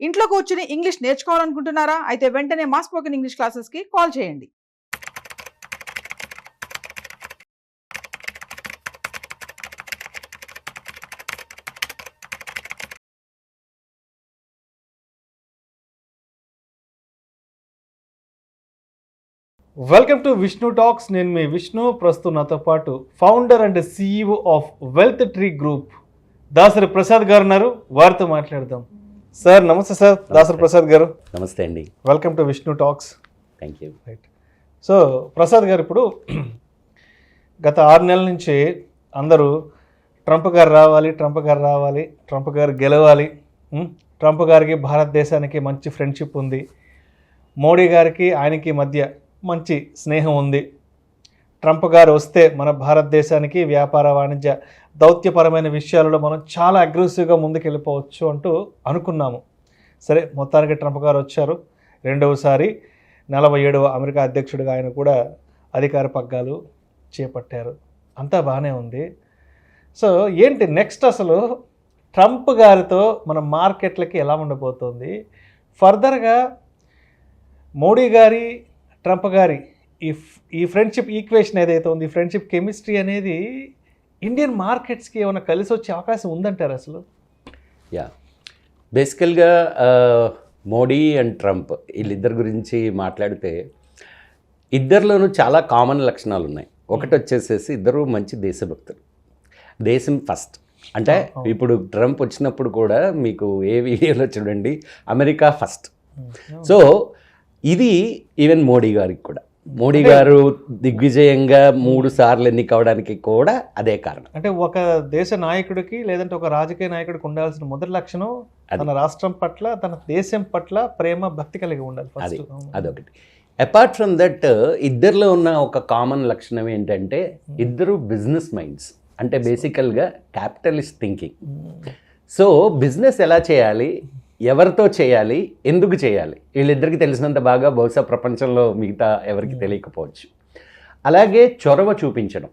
ఇంట్లో కూర్చుని ఇంగ్లీష్ నేర్చుకోవాలనుకుంటున్నారా? అయితే వెంటనే మా స్పోకెన్ ఇంగ్లీష్ క్లాసెస్కి కాల్ చేయండి. Welcome to Vishnu talks. నేను మీ విష్ణు. ప్రస్తుతం నాతో పాటు founder and CEO of wealth tree group Dasari Prasad గారు ఉన్నారు. వారితో మాట్లాడదాం. సార్ నమస్తే. సార్ దాసరి ప్రసాద్ గారు నమస్తే అండి. Welcome to Vishnu talks. Thank you. Right. So Prasad గారు, ఇప్పుడు గత 6 నెలల నుంచి అందరూ ట్రంప్ గారు రావాలి, ట్రంప్ గారు రావాలి, ట్రంప్ గారు గెలవాలి, ట్రంప్ గారికి భారతదేశానికి మంచి ఫ్రెండ్షిప్ ఉంది, మోడీ గారికి ఆయనకి మధ్య మంచి స్నేహం ఉంది, ట్రంప్ గారు వస్తే మన భారతదేశానికి వ్యాపార వాణిజ్య దౌత్యపరమైన విషయాలలో మనం చాలా అగ్రెసివ్గా ముందుకెళ్ళిపోవచ్చు అంటూ అనుకున్నాము. సరే, మొత్తానికి ట్రంప్ గారు వచ్చారు. రెండవసారి 47వ అమెరికా అధ్యక్షుడిగా ఆయన కూడా అధికార పగ్గాలు చేపట్టారు. అంతా బాగానే ఉంది. సో ఏంటి నెక్స్ట్, అసలు ట్రంప్ గారితో మన మార్కెట్లకి ఎలా ఉండబోతోంది? ఫర్దర్గా మోడీ గారి ట్రంప్ గారి ఈ ఫ్రెండ్షిప్ ఈక్వేషన్ ఏదైతే ఉంది, ఫ్రెండ్షిప్ కెమిస్ట్రీ అనేది ఇండియన్ మార్కెట్స్కి ఏమైనా కలిసి వచ్చే అవకాశం ఉందంటారు అసలు? బేసికల్గా మోడీ అండ్ ట్రంప్ వీళ్ళిద్దరి గురించి మాట్లాడితే ఇద్దరిలోనూ చాలా కామన్ లక్షణాలు ఉన్నాయి. ఒకటి వచ్చేసేసి ఇద్దరు మంచి దేశభక్తులు, దేశం ఫస్ట్. అంటే ఇప్పుడు ట్రంప్ వచ్చినప్పుడు కూడా మీకు ఏ వీడియోలో చూడండి, అమెరికా ఫస్ట్. సో ఇది ఈవెన్ మోడీ గారికి కూడా, మోడీ గారు దిగ్విజయంగా 3 సార్లు ఎన్నికవడానికి కూడా అదే కారణం. అంటే ఒక దేశ నాయకుడికి లేదంటే ఒక రాజకీయ నాయకుడికి ఉండాల్సిన మొదటి లక్షణం తన రాష్ట్రం పట్ల, తన దేశం పట్ల ప్రేమ, భక్తి కలిగి ఉండాలి. అదొకటి. అపార్ట్ ఫ్రమ్ దట్ ఇద్దరిలో ఉన్న ఒక కామన్ లక్షణం ఏంటంటే ఇద్దరు బిజినెస్ మైండ్స్. అంటే బేసికల్గా క్యాపిటలిస్ట్ థింకింగ్. సో బిజినెస్ ఎలా చేయాలి, ఎవరితో చేయాలి, ఎందుకు చేయాలి, వీళ్ళిద్దరికి తెలిసినంత బాగా బహుశా ప్రపంచంలో మిగతా ఎవరికి తెలియకపోవచ్చు. అలాగే చొరవ చూపించడం.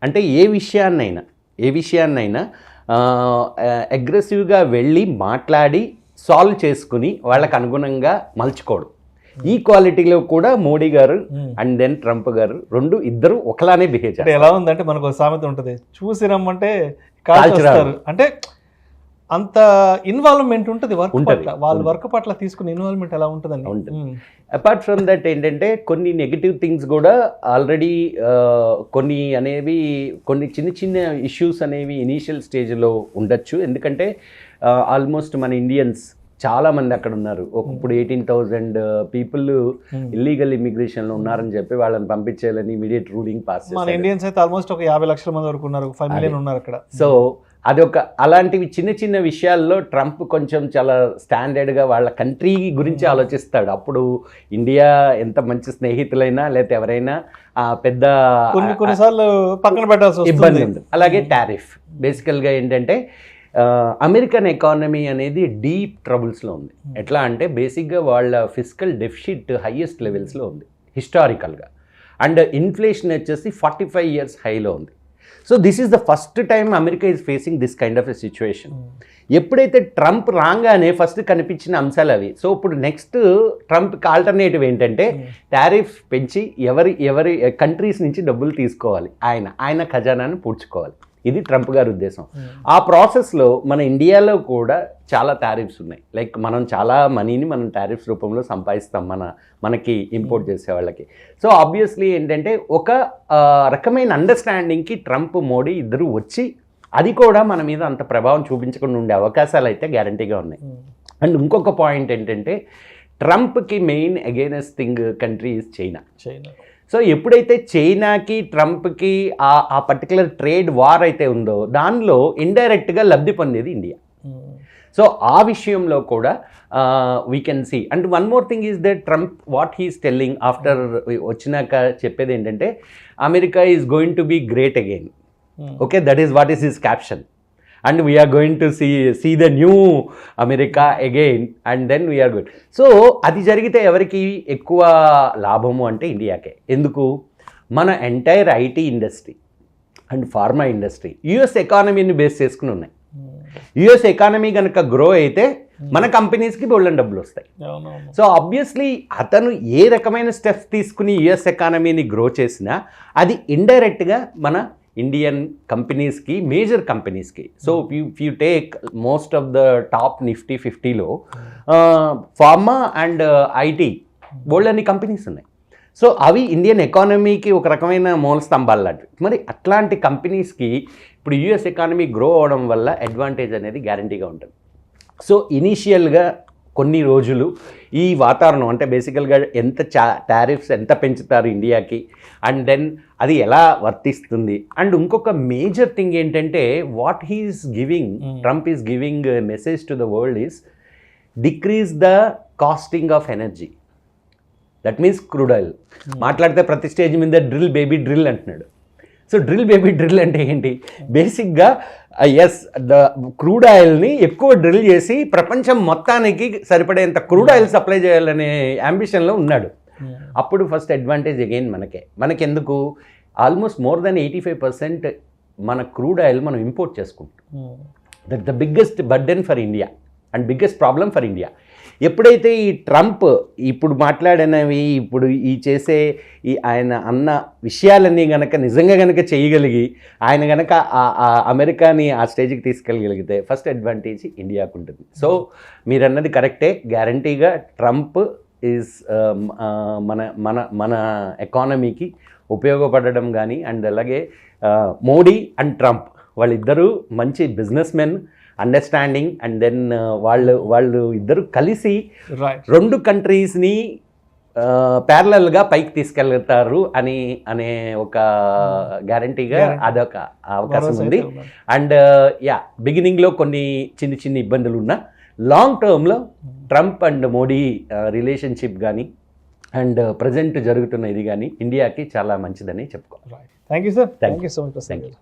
అంటే ఏ విషయాన్నైనా అగ్రెసివ్గా వెళ్ళి మాట్లాడి సాల్వ్ చేసుకుని వాళ్ళకు అనుగుణంగా మలుచుకోవడం. ఈ క్వాలిటీలో కూడా మోడీ గారు అండ్ దెన్ ట్రంప్ గారు ఇద్దరు ఒకలానే బిహేవ్ చేస్తారు. ఎలా ఉందంటే మనకు సామెత ఉంటుంది, చూసి రమ్మంటే కాల్చేస్తారు. అంటే అంత ఇన్వాల్వ్మెంట్ ఉంటుంది వర్క్ పట్ల, వాళ్ళ వర్క్ పట్ల తీసుకున్న ఇన్వాల్వ్మెంట్ ఎలా ఉంటుందండి. అపార్ట్ ఫ్రమ్ దట్ ఏంటంటే కొన్ని నెగిటివ్ థింగ్స్ కూడా ఆల్రెడీ కొన్ని చిన్న చిన్న ఇష్యూస్ అనేవి ఇనీషియల్ స్టేజ్లో ఉండొచ్చు. ఎందుకంటే ఆల్మోస్ట్ మన ఇండియన్స్ చాలా మంది అక్కడ ఉన్నారు. ఇప్పుడు 18,000 పీపుల్ ఇల్లీగల్ ఇమిగ్రేషన్లో ఉన్నారని చెప్పి వాళ్ళని పంపించేయాలని ఇమీడియట్ రూలింగ్ పాస్ చేశారు. మన ఇండియన్స్ అయితే ఆల్మోస్ట్ ఒక 50 లక్షల మంది వరకు ఉన్నారు, 5 మిలియన్ ఉన్నారు అక్కడ. సో అలాంటివి చిన్న చిన్న విషయాల్లో ట్రంప్ కొంచెం చాలా స్టాండర్డ్గా వాళ్ళ కంట్రీ గురించి ఆలోచిస్తాడు. అప్పుడు ఇండియా ఎంత మంచి స్నేహితులైనా లేకపోతే ఎవరైనా పెద్ద కొన్నిసార్లు పక్కన పెట్టాల్సి ఇబ్బంది ఉంది. అలాగే టారిఫ్. బేసికల్గా ఏంటంటే అమెరికన్ ఎకానమీ అనేది డీప్ ట్రబుల్స్లో ఉంది. ఎట్లా అంటే బేసిక్గా వాళ్ళ ఫిస్కల్ డెఫిసిట్ హైయెస్ట్ లెవెల్స్లో ఉంది హిస్టారికల్గా. అండ్ ఇన్ఫ్లేషన్ వచ్చేసి 45 years హైలో ఉంది. So this is the first time America is facing this kind of a situation. ఎప్పుడైతే ట్రంప్ రాగానే ఫస్ట్ కనిపించిన అంశాలు అవి. సో ఇప్పుడు నెక్స్ట్ ట్రంప్కి ఆల్టర్నేటివ్ ఏంటంటే టారిఫ్ పెంచి ఎవరి కంట్రీస్ నుంచి డబ్బులు తీసుకోవాలి, ఆయన ఖజానాను పూడ్చుకోవాలి. ఇది ట్రంప్ గారి ఉద్దేశం. ఆ ప్రాసెస్లో మన ఇండియాలో కూడా చాలా టారిఫ్స్ ఉన్నాయి. లైక్ మనం చాలా మనీని మనం టారిఫ్స్ రూపంలో సంపాదిస్తాం మనకి ఇంపోర్ట్ చేసే వాళ్ళకి. సో ఆబ్వియస్లీ ఏంటంటే ఒక రకమైన అండర్స్టాండింగ్కి ట్రంప్ మోడీ ఇద్దరు వచ్చి అది కూడా మన మీద అంత ప్రభావం చూపించకుండా ఉండే అవకాశాలు అయితే గ్యారంటీగా ఉన్నాయి. అండ్ ఇంకొక పాయింట్ ఏంటంటే ట్రంప్కి main against thing country is China. So ఎప్పుడైతే చైనాకి ట్రంప్కి ఆ పర్టికులర్ ట్రేడ్ వార్ అయితే ఉందో దానిలో ఇండైరెక్ట్గా లబ్ధి పొందేది ఇండియా. సో ఆ విషయంలో కూడా we can see. And one more thing is that Trump what he's telling after వచ్చినాక చెప్పేది ఏంటంటే America is going to be great again. Okay, that is what is his caption. And we are going to see the new America again and then we are good. So అది జరిగితే ఎవరికి ఎక్కువ లాభము అంటే ఇండియాకే. ఎందుకు? మన entire IT industry and pharma industry US ఎకానమీని బేస్ చేసుకుని ఉన్నాయి. యుఎస్ ఎకానమీ కనుక గ్రో అయితే మన కంపెనీస్కి బోల్డెన్ డబ్బులు వస్తాయి. అవునవును. సో ఆబ్వియస్లీ అతను ఏ రకమైన స్టెప్స్ తీసుకుని యుఎస్ ఎకానమీని గ్రో చేసినా అది ఇండైరెక్ట్గా మన ఇండియన్ కంపెనీస్కి, మేజర్ కంపెనీస్కి. So you take most of the top Nifty 50లో ఫార్మా అండ్ ఐటీ బోల్డెన్ని కంపెనీస్ ఉన్నాయి. సో అవి ఇండియన్ ఎకానమీకి ఒక రకమైన మూల స్తంభాలు లాంటివి. మరి అట్లాంటి కంపెనీస్కి ఇప్పుడు యుఎస్ ఎకానమీ గ్రో అవడం వల్ల అడ్వాంటేజ్ అనేది గ్యారంటీగా ఉంటుంది. సో ఇనీషియల్గా కొన్ని రోజులు ఈ వాతావరణం అంటే బేసికల్గా ఎంత టారిఫ్స్ ఎంత పెంచుతారు ఇండియాకి, అండ్ దెన్ అది ఎలా వర్తిస్తుంది. అండ్ ఇంకొక మేజర్ థింగ్ ఏంటంటే what he is giving, Trump is giving message to the world is decrease the costing of energy. That means crude oil. మాట్లాడితే ప్రతి స్టేజ్ మీద డ్రిల్ బేబీ డ్రిల్ అంటున్నాడు. సో డ్రిల్ బేబీ డ్రిల్ అంటే ఏంటి? బేసిక్గా yes, the crude ఆయిల్ని ఎక్కువ drill చేసి ప్రపంచం మొత్తానికి సరిపడేంత క్రూడ్ ఆయిల్ సప్లై చేయాలనే అంబిషన్లో ఉన్నాడు. అప్పుడు ఫస్ట్ అడ్వాంటేజ్ అగైన్ మనకెందుకు ఆల్మోస్ట్ మోర్ దెన్ 85% మన క్రూడ్ ఆయిల్ మనం ఇంపోర్ట్ చేసుకుంటాం. That the biggest burden for India and biggest problem for India. ఎప్పుడైతే ఈ ట్రంప్ ఇప్పుడు మాట్లాడినవి, ఇప్పుడు ఈ చేసే ఈ ఆయన అన్న విషయాలన్నీ గనక నిజంగా గనక చేయగలిగి ఆయన గనక అమెరికాని ఆ స్టేజ్కి తీసుకెళ్ళగలిగితే ఫస్ట్ అడ్వాంటేజ్ ఇండియాకు ఉంటుంది. సో మీరు అన్నది కరెక్టే, గ్యారంటీగా ట్రంప్ ఈజ్ మన మన మన ఎకానమీకి ఉపయోగపడడం కానీ, అండ్ అలాగే మోడీ అండ్ ట్రంప్ వాళ్ళిద్దరూ మంచి businessmen, understanding, and then వాళ్ళు ఇద్దరు కలిసి రెండు కంట్రీస్ని ప్యారలల్గా పైకి తీసుకెళ్తారు అనే ఒక గ్యారంటీగా అదొక అవకాశం ఉంది. అండ్ బిగినింగ్లో కొన్ని చిన్న ఇబ్బందులు ఉన్నా లాంగ్ టర్మ్లో ట్రంప్ అండ్ మోడీ రిలేషన్షిప్ కానీ అండ్ ప్రజెంట్ జరుగుతున్న ఇది కానీ ఇండియాకి చాలా మంచిదని చెప్పుకోవాలి. Thank you sir. Thank you so much. Thank you.